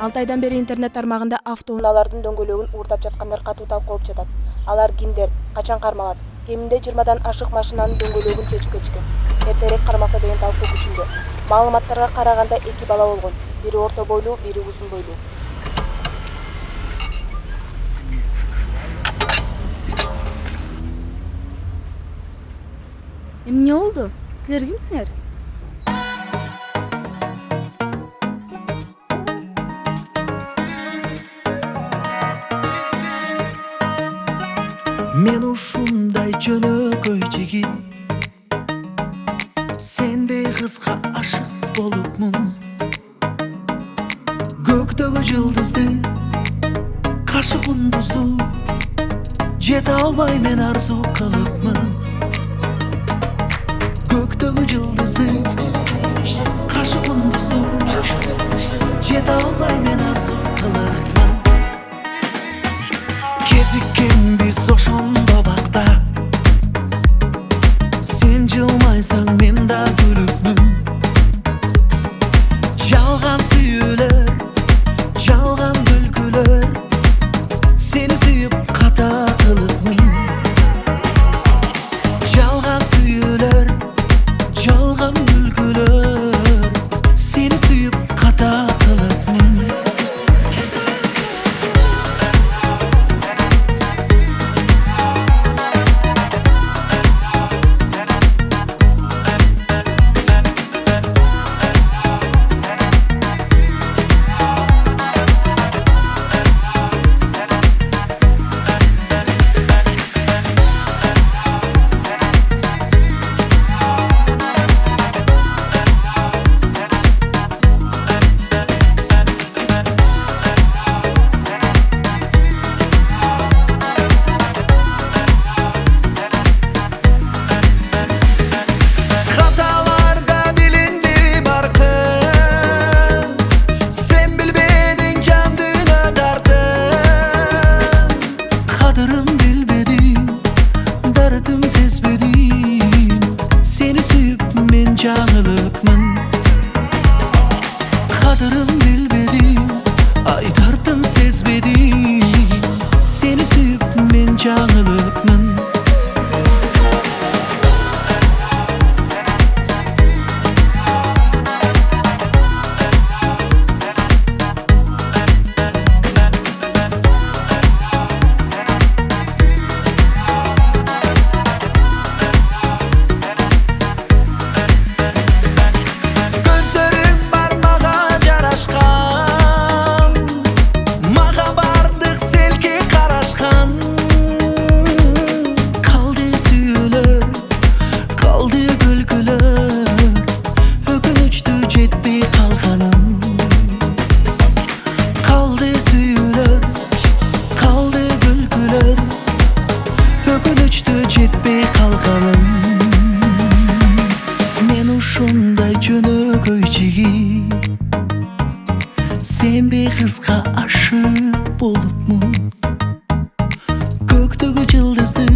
6 айдан бери интернет тармагында автоунаалардын дөңгөлөгүн уурдап жаткандар катуу талкуулуп жатат. Алар кимдер, качан кармалат? Кеминде 20дан ашык машинанын дөңгөлөгүн чечип кетишкен. Эртерээк кармалса деген талкуу күчүндө. Маалыматтарга караганда 2 бала болгон. Бири орто бойлуу, бири узун бойлуу. Эмне болду? Силер кимсиңер? Мен ушундай жөнөкөй жигит, сендей кызга ашык болупмун. Көктөгү жылдызды, кашы кундузду жете албай мен арзу кылыпмын. Көктөгү жылдызды, кашы кундузду жете албай мен арзу кылыпмын. Кезиккен биз ошондо бакта, сен жылмайсаң мен да күлүпмүн. Жалган сүйүүлөр, жалган күлкүлөр, сени сүйүп ката кылыпмын. Жалган сүйүүлөр, жалган күлкүлөр, сени сүйүп ката кылыпмын. Жаңылыпмын, кадырын билбедим, айтартым сезбедим. Сени сүйүп мен жаңылыпмын. Жетпей калганым, мен ушундай жөнөкөй жигит, сендей кызга ашык болупмун. Көктөгү жылдызды